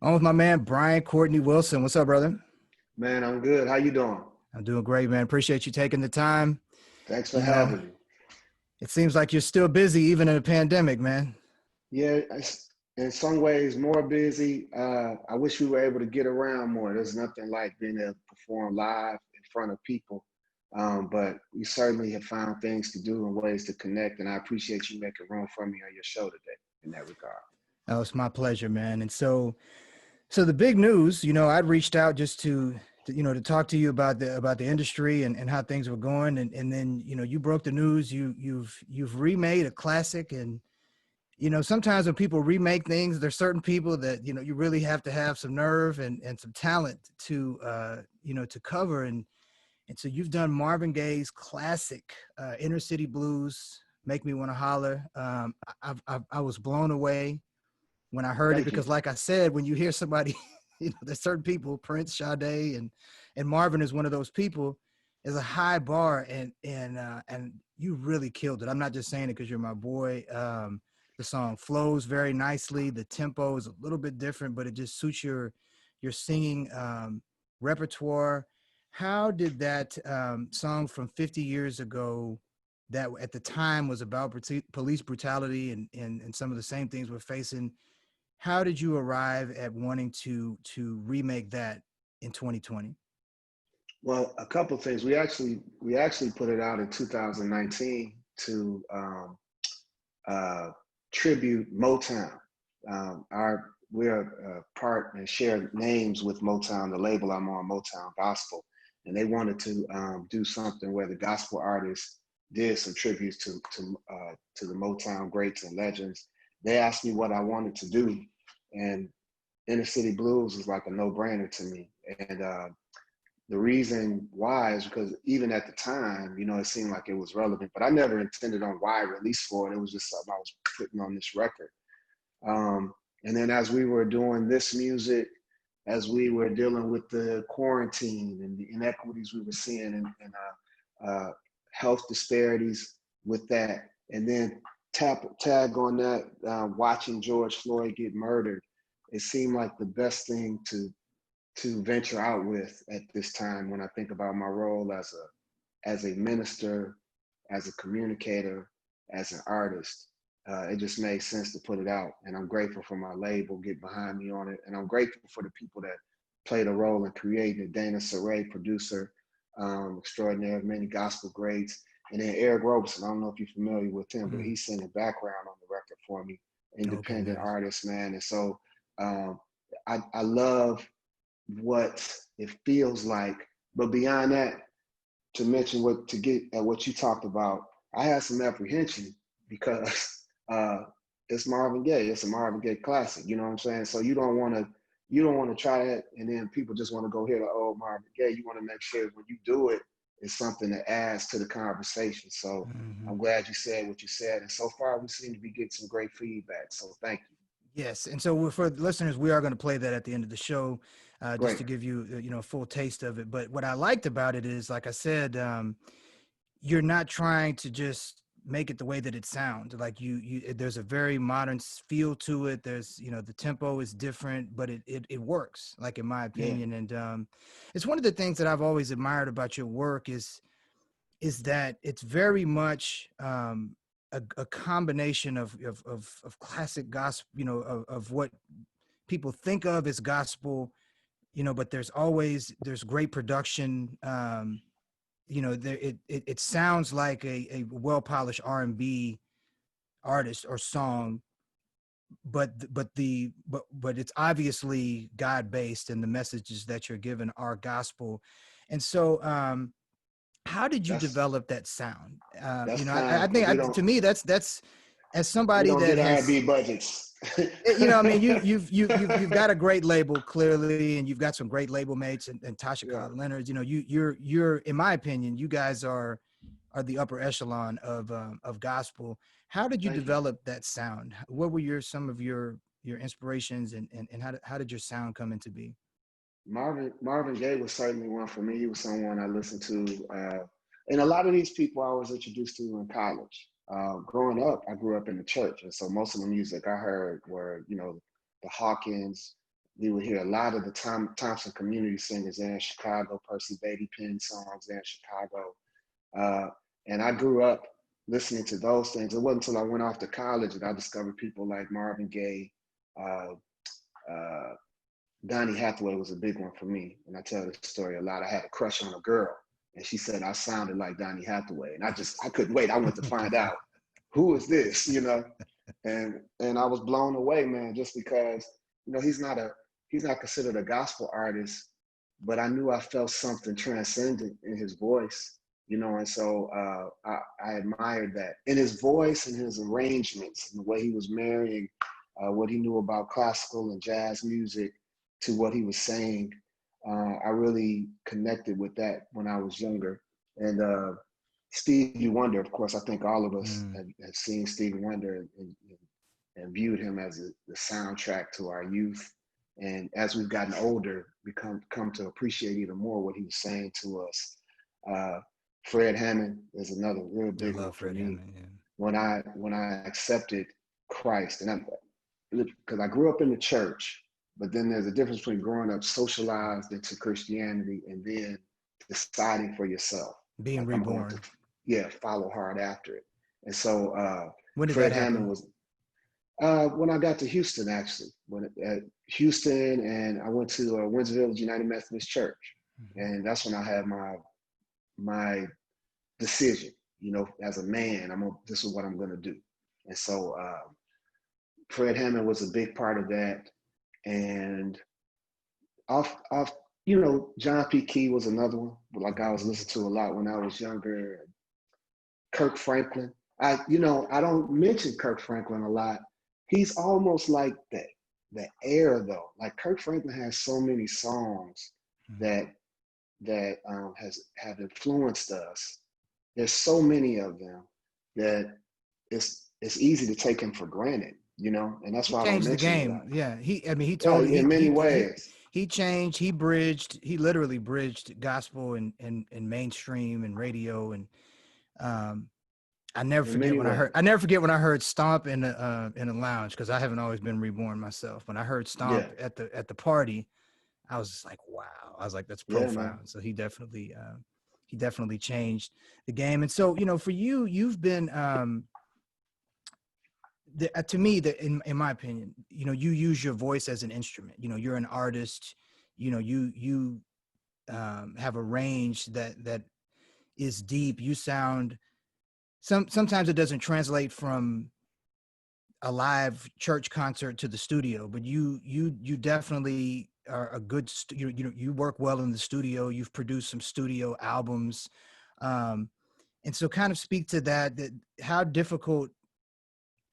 On with my man, Brian Courtney Wilson. What's up, brother? Man, I'm good. How you doing? I'm doing great, man. Appreciate you taking the time. Thanks for You know, having me. it seems like you're still busy even in a pandemic, man. Yeah, in some ways more busy. I wish we were able to get around more. There's nothing like being able to perform live in front of people. But we certainly have found things to do and ways to connect. And I appreciate you making room for me on your show today in that regard. Oh, it's my pleasure, man. And so the big news, I'd reached out just to talk to you about the industry and how things were going. And then, you broke the news. You've remade a classic. And, sometimes when people remake things, there's certain people that, you really have to have some nerve and some talent to cover. And so you've done Marvin Gaye's classic, Inner City Blues, Make Me Wanna Holler. I was blown away when I heard it Thank you. because, like I said, when you hear somebody, there's certain people, Prince, Sade, and Marvin is one of those people, is a high bar, and you really killed it. I'm not just saying it because you're my boy. The song flows very nicely. The tempo is a little bit different, but it just suits your singing repertoire. How did that song from 50 years ago, that at the time was about police brutality and some of the same things we're facing, how did you arrive at wanting to remake that in 2020? Well, a couple of things. We actually put it out in 2019 to uh, tribute Motown. We're part and share names with Motown, the label I'm on, Motown Gospel, and they wanted to do something where the gospel artists did some tributes to the Motown greats and legends. They asked me what I wanted to do, and Inner City Blues was like a no-brainer to me. And the reason why is because even at the time, it seemed like it was relevant, but I never intended on wide release for it. It was just something I was putting on this record. Um, and then as we were doing this music, as we were dealing with the quarantine and the inequities we were seeing health disparities with that, and then tag on that, watching George Floyd get murdered, it seemed like the best thing to venture out with at this time when I think about my role as a minister, as a communicator, as an artist. It just made sense to put it out, and I'm grateful for my label get behind me on it, and I'm grateful for the people that played a role in creating it. Dana Saray, producer, extraordinary, many gospel greats, and then Eric Robeson. I don't know if you're familiar with him, but Mm. he's singing background on the record for me. Okay, Independent nice. artist, man, and so um, I love what it feels like. But beyond that, to mention to get at what you talked about, I had some apprehension because it's Marvin Gaye. It's a Marvin Gaye classic. You know what I'm saying? So you don't want to try that, and then people just want to go hear the old Marvin Gaye. You want to make sure when you do it, it's something that adds to the conversation. So Hmm. I'm glad you said what you said, and so far we seem to be getting some great feedback. So thank you. Yes, and so for the listeners, we are going to play that at the end of the show, just Great. to give you a full taste of it. But what I liked about it is, like I said, you're not trying to just make it the way that it sounds. Like there's a very modern feel to it. There's the tempo is different, but it works. Like in my Yeah. opinion, and it's one of the things that I've always admired about your work is that it's very much a combination of classic gospel, of what people think of as gospel, but there's great production. It sounds like a well-polished R&B artist or song, but it's obviously God-based, and the messages that you're given are gospel. And so how did you That's develop that sound? that's I kind think we don't to me that's as we somebody don't that get has, R&B budgets. I mean, you've got a great label clearly, and you've got some great label mates and Tasha Yeah, Cobb Leonard. You're in my opinion, you guys are the upper echelon of gospel. How did you thank you. develop that sound? What were some of your inspirations, and how did your sound come into be? Marvin Gaye was certainly one for me. He was someone I listened to, and a lot of these people I was introduced to in college. Growing up, I grew up in the church, and so most of the music I heard were, the Hawkins, We would hear a lot of the Thompson community singers there in Chicago, Percy Baby Penn songs there in Chicago. And I grew up listening to those things. It wasn't until I went off to college that I discovered people like Marvin Gaye. Donny Hathaway was a big one for me. And I tell this story a lot. I had a crush on a girl, and she said I sounded like Donny Hathaway. And I couldn't wait. I went to find out, who is this, you know? And I was blown away, man, just because, you know, he's not considered a gospel artist, but I knew I felt something transcendent in his voice, you know, and so I admired that in his voice and his arrangements and the way he was marrying what he knew about classical and jazz music to what he was saying. I really connected with that when I was younger. And Stevie Wonder, of course, I think all of us have seen Stevie Wonder and viewed him as the soundtrack to our youth. And as we've gotten older, we come to appreciate even more what he was saying to us. Fred Hammond is another real big one for me. Hammond, yeah. When I accepted Christ, and because I grew up in the church, but then there's a difference between growing up socialized into Christianity and then deciding for yourself. Being reborn. Follow hard after it. And so when did Fred that happen? Hammond was when I got to Houston, actually. At Houston, and I went to Windsor Village United Methodist Church. And that's when I had my decision, you know, as a man, this is what I'm going to do. And so Fred Hammond was a big part of that. And off, you know, John P. Key was another one, like I was listening to a lot when I was younger. Kirk Franklin. I don't mention Kirk Franklin a lot. He's almost like the air, though. Like Kirk Franklin has so many songs that have influenced us. There's so many of them that it's easy to take him for granted, you know, and that's why I don't mention the game. Yeah, he totally in many ways. He changed. He literally bridged gospel and mainstream and radio. And I never forget when I heard Stomp in a lounge, because I haven't always been reborn myself. When I heard Stomp at the party, I was just like, wow. I was like, that's profound. So he definitely changed the game. And so, you know, for you, you've been to me, in my opinion, you know, you use your voice as an instrument. You know, you're an artist. You know, you have a range that is deep. You sound sometimes it doesn't translate from a live church concert to the studio, but you definitely are a good. You work well in the studio. You've produced some studio albums, and so kind of speak to that. That how difficult.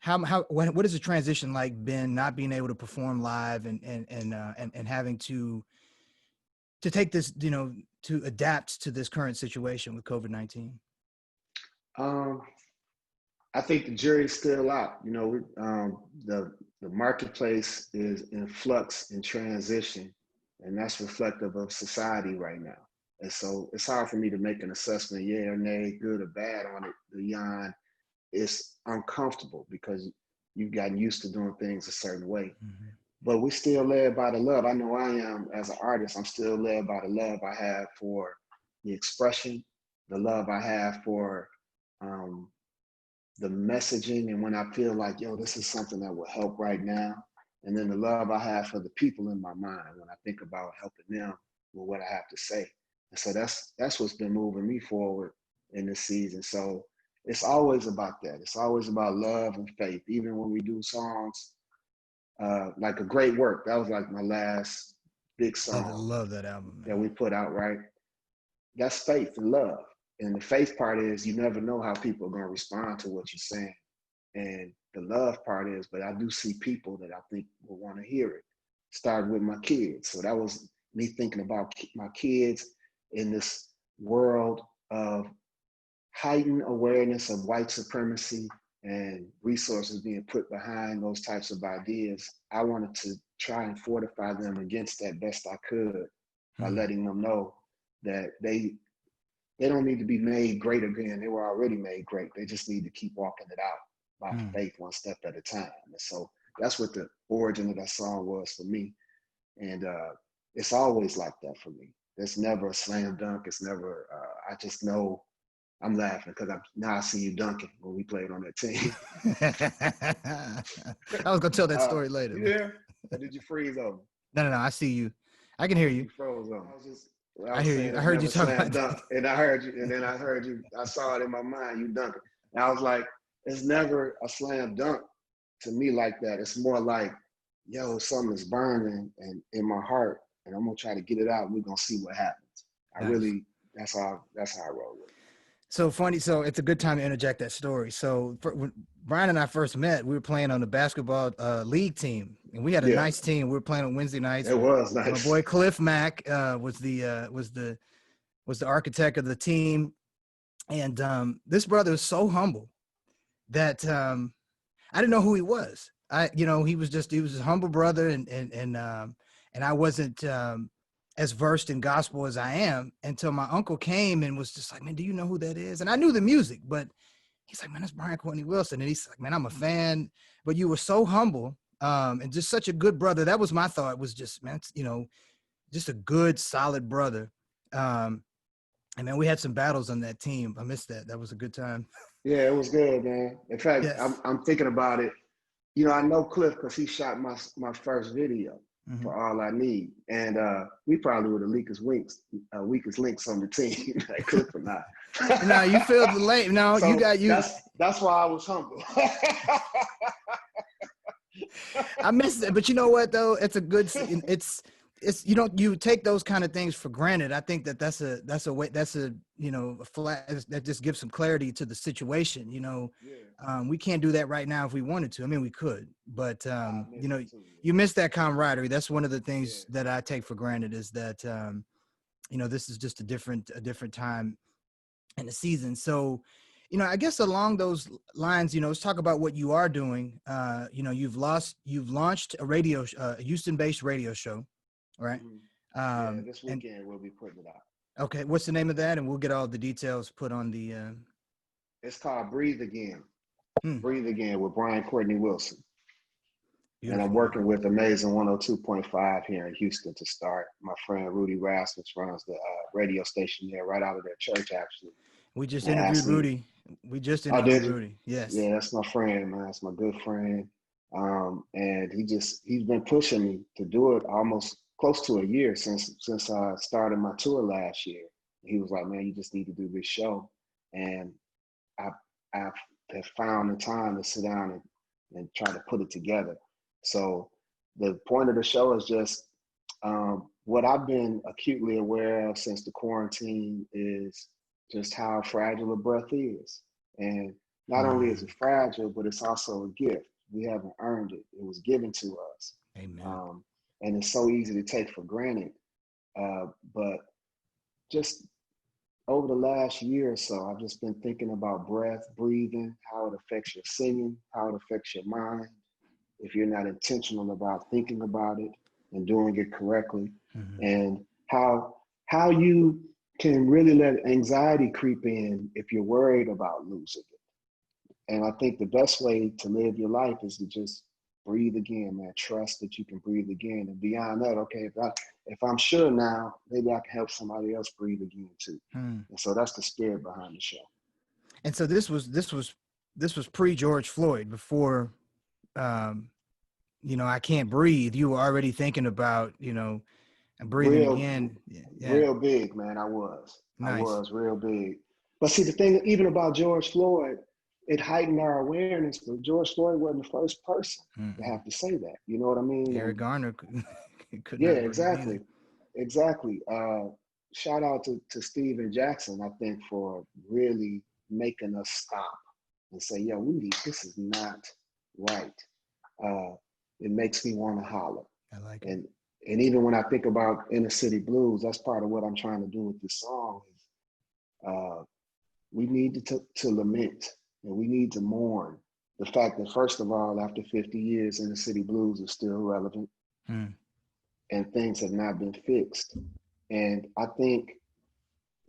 What is the transition like been, not being able to perform live and having to take this, you know, to adapt to this current situation with COVID-19? I think the jury's still out. You know, the marketplace is in flux and transition, and that's reflective of society right now. And so it's hard for me to make an assessment, yeah or nay, good or bad on it beyond it's uncomfortable because you've gotten used to doing things a certain way. Mm-hmm. But we're still led by the love. I know I am as an artist. I'm still led by the love I have for the expression, the love I have for the messaging, and when I feel like, yo, this is something that will help right now. And then the love I have for the people in my mind when I think about helping them with what I have to say. And so that's what's been moving me forward in this season. So it's always about that. It's always about love and faith. Even when we do songs like A Great Work, that was like my last big song. I love that album, man. That we put out, right? That's faith and love. And the faith part is you never know how people are going to respond to what you're saying. And the love part is, but I do see people that I think will want to hear it. Started with my kids. So that was me thinking about my kids in this world of heightened awareness of white supremacy and resources being put behind those types of ideas. I wanted to try and fortify them against that best I could by letting them know that they don't need to be made great again. They were already made great. They just need to keep walking it out by faith, one step at a time. And so that's what the origin of that song was for me. And it's always like that for me. It's never a slam dunk. It's never, I just know I'm laughing because now I see you dunking when we played on that team. I was going to tell that story later. You there? Or did you freeze over? No, I see you. I can hear you. You froze on. I hear you. I heard you talking about dunk, and I heard you, and then I heard you. I saw it in my mind. You dunking. And I was like, it's never a slam dunk to me like that. It's more like, yo, something's burning and in my heart, and I'm gonna try to get it out. And we're gonna see what happens. Nice. That's how I roll with it. So funny. So it's a good time to interject that story. So when Brian and I first met, we were playing on the basketball league team, and we had a nice team. We were playing on Wednesday nights. It was nice. My boy Cliff Mack was the architect of the team, and this brother was so humble that I didn't know who he was. He was a humble brother, and I wasn't as versed in gospel as I am until my uncle came and was just like, man, do you know who that is? And I knew the music, but he's like, man, that's Brian Courtney Wilson. And he's like, man, I'm a fan, but you were so humble and just such a good brother. That was my thought, was just, man, just a good, solid brother. And man, we had some battles on that team. I missed that. That was a good time. Yeah, it was good, man. In fact, yes. I'm thinking about it. I know Cliff because he shot my first video. Mm-hmm. For All I Need, and we probably were the weakest links on the team, like Cliff and I. No, you feel the late. No, so you. That's why I was humble. I missed it, but you know what though? It's a good. It's you take those kind of things for granted. I think that's a flat that just gives some clarity to the situation. We can't do that right now if we wanted to. I mean, we could, but you miss that camaraderie. That's one of the things that I take for granted, is that this is just a different time in the season. So, I guess along those lines, let's talk about what you are doing. You've launched a Houston-based radio show. Right. This weekend we'll be putting it out. Okay. What's the name of that? And we'll get all the details put on the. It's called Breathe Again. Breathe Again with Brian Courtney Wilson. Beautiful. And I'm working with Amazing 102.5 here in Houston to start. My friend Rudy Rasmus runs the radio station there, right out of their church, actually. We just interviewed Rudy. Rudy. Yes. Yeah, that's my friend, man. That's my good friend. And he's been pushing me to do it almost close to a year since I started my tour last year. He was like, man, you just need to do this show. And I have found the time to sit down and try to put it together. So the point of the show is just what I've been acutely aware of since the quarantine is just how fragile a breath is. And not only is it fragile, but it's also a gift. We haven't earned it. It was given to us. Amen. And it's so easy to take for granted. But just over the last year or so, I've just been thinking about breath, breathing, how it affects your singing, how it affects your mind, if you're not intentional about thinking about it and doing it correctly, and how you can really let anxiety creep in if you're worried about losing it. And I think the best way to live your life is to just breathe again, man. Trust that you can breathe again. And beyond that, okay, if I'm sure now, maybe I can help somebody else breathe again too. And so that's the spirit behind the show. And so this was pre-George Floyd, before I Can't Breathe. You were already thinking about, breathing again. Yeah. Real big, man. I was. Nice. I was real big. But see, the thing, even about George Floyd, it heightened our awareness, but George Floyd wasn't the first person to have to say that. You know what I mean? Eric Garner couldn't. Yeah, exactly. Exactly. Shout out to Steven Jackson, I think, for really making us stop and say, yo, this is not right. It makes me want to holler. I like it. And even when I think about inner city blues, that's part of what I'm trying to do with this song. We need to lament, and we need to mourn the fact that, first of all, after 50 years, inner city blues is still relevant, and things have not been fixed. And I think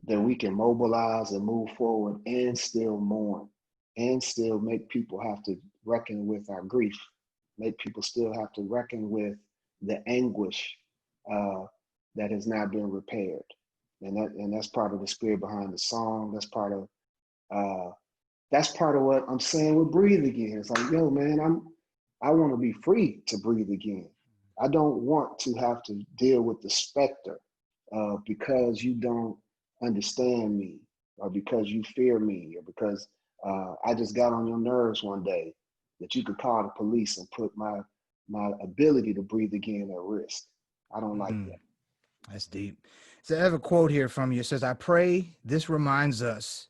that we can mobilize and move forward and still mourn, and still make people have to reckon with our grief, make people still have to reckon with the anguish uh, that has not been repaired. And that's part of the spirit behind the song. Uh, that's part of what I'm saying with Breathe Again. It's like, yo, man, I want to be free to breathe again. I don't want to have to deal with the specter because you don't understand me, or because you fear me, or because I just got on your nerves one day, that you could call the police and put my ability to breathe again at risk. I don't like Mm, that. that's deep. So I have a quote here from you. It says, I pray this reminds us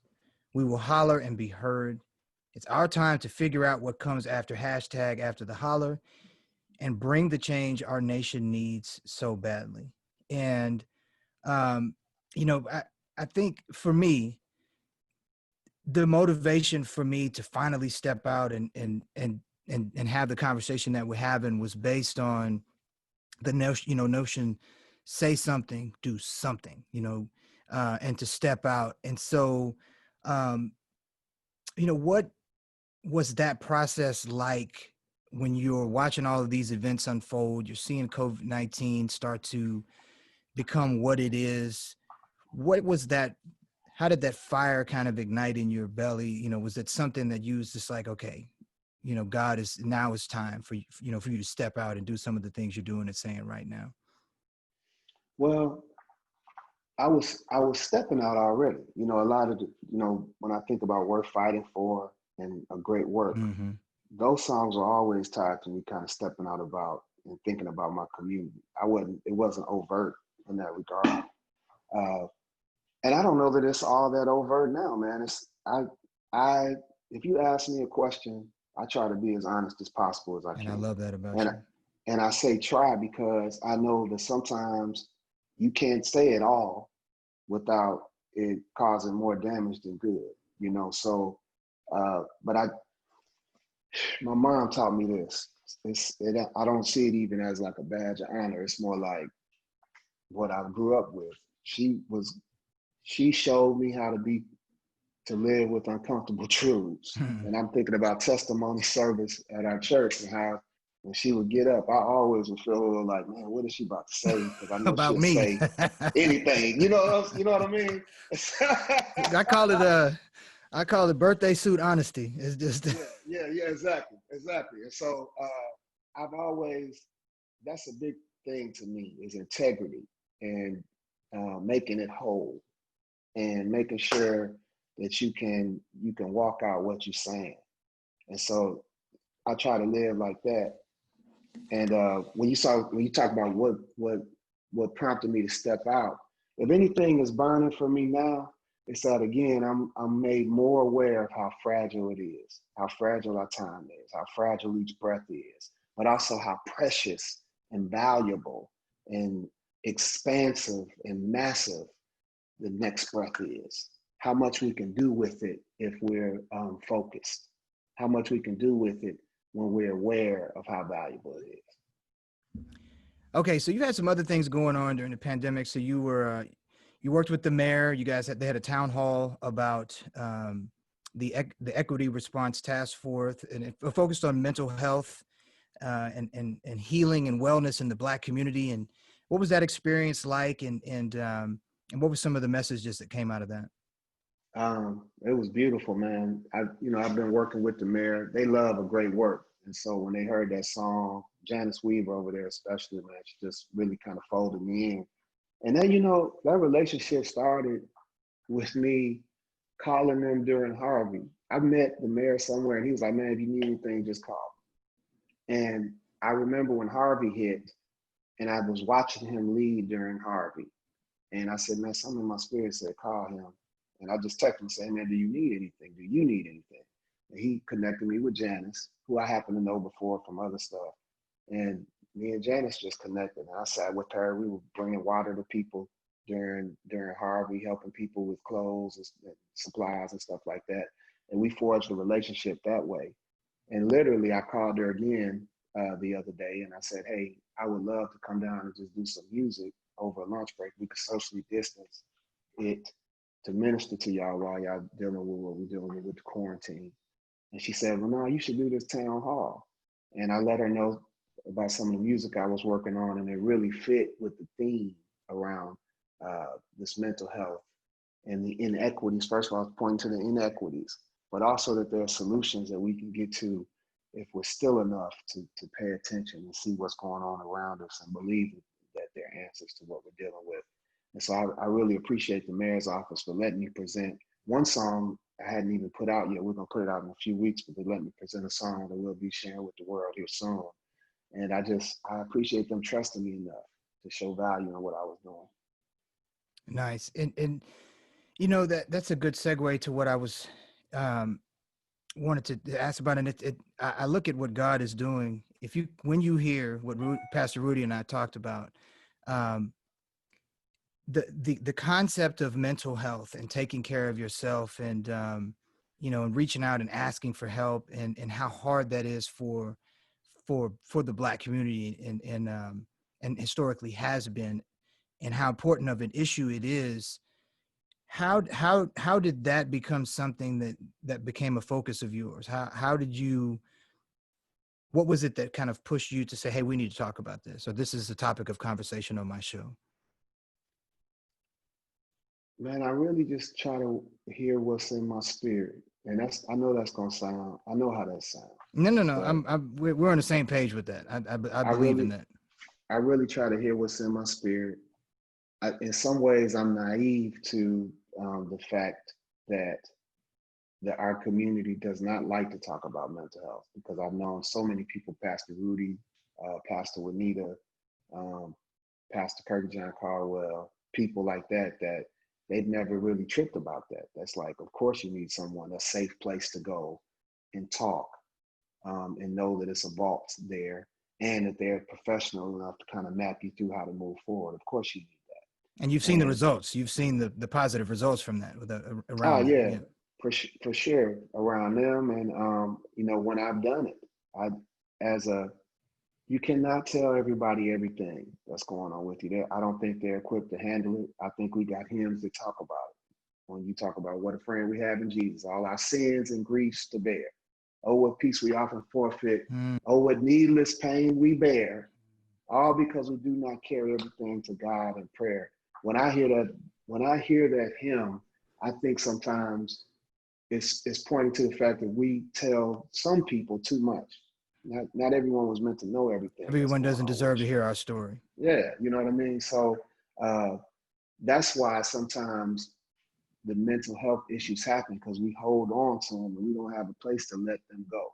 we will holler and be heard. It's our time to figure out what comes after hashtag after the holler and bring the change our nation needs so badly. And, um, you know, I think for me, the motivation for me to finally step out and have the conversation that we're having was based on the notion, say something, do something, and to step out. And so, um, what was that process like when you're watching all of these events unfold? You're seeing COVID-19 start to become what it is. What was that? How did that fire kind of ignite in your belly? Was it something that you was just like, okay, God is, now it's time for you, for you to step out and do some of the things you're doing and saying right now? Well, I was stepping out already. A lot of when I think about worth fighting for and a great work, Mm-hmm. those songs are always tied to me kind of stepping out about and thinking about my community. It wasn't overt in that regard. Uh, and I don't know that it's all that overt now, man. I, if you ask me a question, I try to be as honest as possible as I And I can. love that about And, you. and I say try because I know that sometimes you can't say it all without it causing more damage than good. So, but my mom taught me this. I don't see it even as like a badge of honor. It's more like what I grew up with. She showed me how to live with uncomfortable truths. And I'm thinking about testimony service at our church and how when she would get up, I always would feel a little like, man, what is she about to say? Because I know About she'll me. say anything. You know what I mean? I call it birthday suit honesty. It's just yeah, exactly. And so I've always, that's a big thing to me, is integrity and making it whole and making sure that you can walk out what you're saying. And so I try to live like that. And when you talk about what prompted me to step out, if anything is burning for me now, it's that again I'm made more aware of how fragile it is, how fragile our time is, how fragile each breath is, but also how precious and valuable and expansive and massive the next breath is. How much we can do with it if we're focused. How much we can do with it when we're aware of how valuable it is. okay. So you had some other things going on during the pandemic. So you worked with the mayor. They had a town hall about the equity response task force, and it focused on mental health and healing and wellness in the Black community. And what was that experience like? And what were some of the messages that came out of that? It was beautiful, man. I've been working with the mayor. They love a great work. And so when they heard that song, Janice Weaver over there, especially, man, she just really kind of folded me in. And then, that relationship started with me calling them during Harvey. I met the mayor somewhere and he was like, man, if you need anything, just call me. And I remember when Harvey hit and I was watching him lead during Harvey. And I said, man, something in my spirit said, call him. And I just texted him saying, man, do you need anything? Do you need anything? And he connected me with Janice, who I happen to know before from other stuff. And me and Janice just connected. And I sat with her. We were bringing water to people during Harvey, helping people with clothes and supplies and stuff like that. And we forged a relationship that way. And literally, I called her again the other day and I said, hey, I would love to come down and just do some music over a lunch break. We could socially distance it to minister to y'all while y'all dealing with what we're dealing with the quarantine. And she said, well, no, you should do this town hall. And I let her know about some of the music I was working on, and it really fit with the theme around this mental health and the inequities. First of all, I was pointing to the inequities, but also that there are solutions that we can get to if we're still enough to pay attention and see what's going on around us and believe that there are answers to what we're dealing with. And so I really appreciate the mayor's office for letting me present one song I hadn't even put out yet. We're going to put it out in a few weeks, but they let me present a song that we'll be sharing with the world here soon. And I appreciate them trusting me enough to show value in what I was doing. Nice. And you know, that's a good segue to what I was wanted to ask about. And I look at what God is doing. When you hear what Pastor Rudy and I talked about, the concept of mental health and taking care of yourself, and you know, and reaching out and asking for help, and how hard that is for the Black community, and historically has been, and how important of an issue it is. How did that become something that became a focus of yours? What was it that kind of pushed you to say, hey, we need to talk about this, or this is the topic of conversation on my show? Man, I really just try to hear what's in my spirit. And I know that's going to sound, I know how that sounds. No. We're on the same page with that. I believe in that. I really try to hear what's in my spirit. In some ways, I'm naive to the fact that our community does not like to talk about mental health, because I've known so many people, Pastor Rudy, Pastor Juanita, Pastor Kirk John Caldwell, people like that they've never really tripped about that. That's like, of course you need someone, a safe place to go and talk, and know that it's a vault there, and that they're professional enough to kind of map you through how to move forward. Of course you need that. And you've seen the results. You've seen the positive results from that around. Oh yeah, for sure, around them. And you know, when I've done it, you cannot tell everybody everything that's going on with you. I don't think they're equipped to handle it. I think we got hymns to talk about it. When you talk about what a friend we have in Jesus, all our sins and griefs to bear. Oh, what peace we often forfeit. Oh, what needless pain we bear. All because we do not carry everything to God in prayer. When I hear that hymn, I think sometimes it's pointing to the fact that we tell some people too much. Not everyone was meant to know everything. Everyone doesn't deserve to hear our story. Yeah, you know what I mean? So that's why sometimes the mental health issues happen, because we hold on to them and we don't have a place to let them go.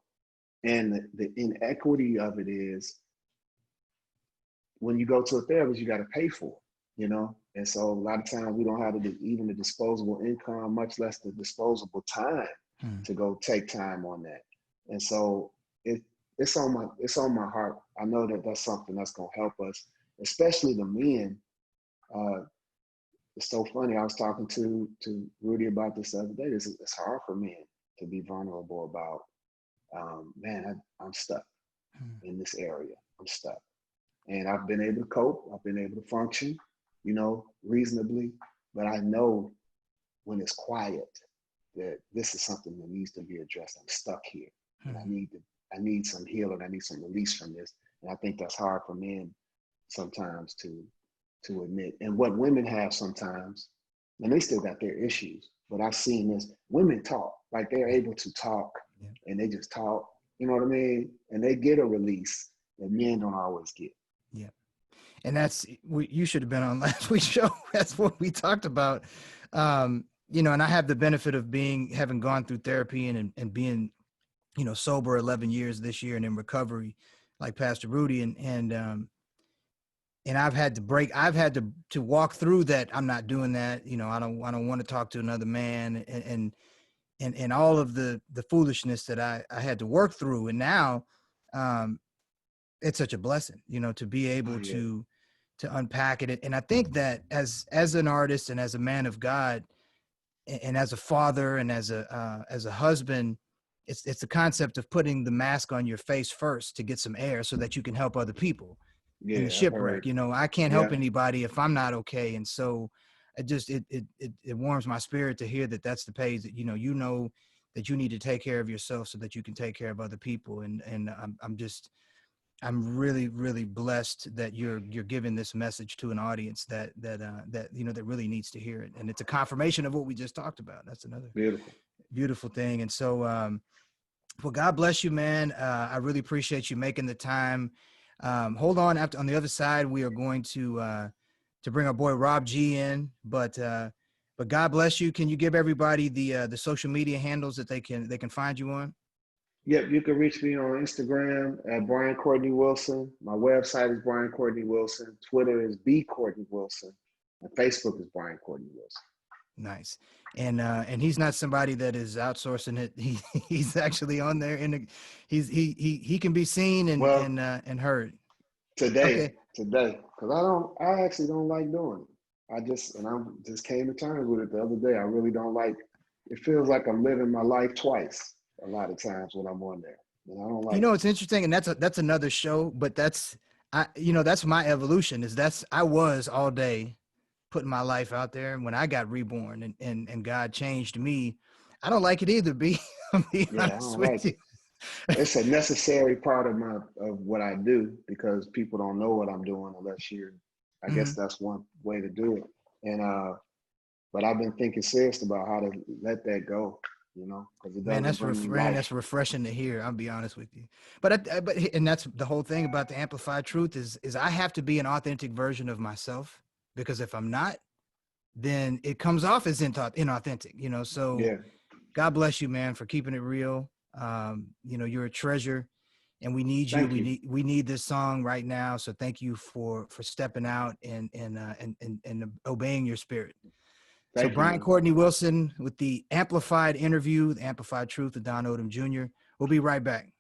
And the inequity of it is, when you go to a therapist, you got to pay for it, you know? And so a lot of times we don't have even the disposable income, much less the disposable time to go take time on that. And so it's on my heart. I know that that's something that's going to help us, especially the men. It's so funny. I was talking to Rudy about this the other day. It's hard for men to be vulnerable about, man, I'm stuck in this area. I'm stuck. And I've been able to cope. I've been able to function, you know, reasonably. But I know when it's quiet that this is something that needs to be addressed. I'm stuck here. And I need some healing. I need some release from this. And I think that's hard for men sometimes to admit. And what women have sometimes, and they still got their issues, but I've seen this, women talk, like they're able to talk, and they just talk, you know what I mean? And they get a release that men don't always get. Yeah. And you should have been on last week's show. That's what we talked about. You know, and I have the benefit of having gone through therapy and being, you know, sober 11 years this year and in recovery, like Pastor Rudy, and I've had to walk through that. I'm not doing that. You know, I don't want to talk to another man, and all of the foolishness that I had to work through. And now, it's such a blessing, you know, to be able to unpack it. And I think that as an artist and as a man of God, and as a father and as a husband, it's the concept of putting the mask on your face first to get some air so that you can help other people in the shipwreck. You know, I can't help anybody if I'm not okay. And so it warms my spirit to hear that that's the page that, you know, that you need to take care of yourself so that you can take care of other people. And I'm really, really blessed that you're giving this message to an audience that that really needs to hear it. And it's a confirmation of what we just talked about. That's another Beautiful. beautiful thing. And so, well, God bless you, man. I really appreciate you making the time. Hold on, on the other side, we are going to bring our boy Rob G in, but God bless you. Can you give everybody the social media handles that they can find you on? Yep, you can reach me on Instagram at Brian Courtney Wilson. My website is Brian Courtney Wilson. Twitter is B Courtney Wilson, and Facebook is Brian Courtney Wilson. Nice. And he's not somebody that is outsourcing it. He's actually on there he can be seen and heard. Today, because I actually don't like doing it. I just came to terms with it the other day. I really don't like, it feels like I'm living my life twice a lot of times when I'm on there. And I don't like it's interesting, and that's another show, but that's my evolution I was all day putting my life out there. And when I got reborn and God changed me, I don't like it either, B. I'm being honest with you. It's a necessary part of what I do, because people don't know what I'm doing unless I guess that's one way to do it. And but I've been thinking serious about how to let that go, because it doesn't that's refreshing to hear. I'll be honest with you. But that's the whole thing about the amplified truth is I have to be an authentic version of myself, because if I'm not, then it comes off as inauthentic, so yeah. God bless you, man, for keeping it real. You're a treasure, and we need you. We need this song right now. So thank you for stepping out and obeying your spirit. So Brian Courtney Wilson with the Amplified interview, the Amplified Truth of Don Odom Jr. We'll be right back.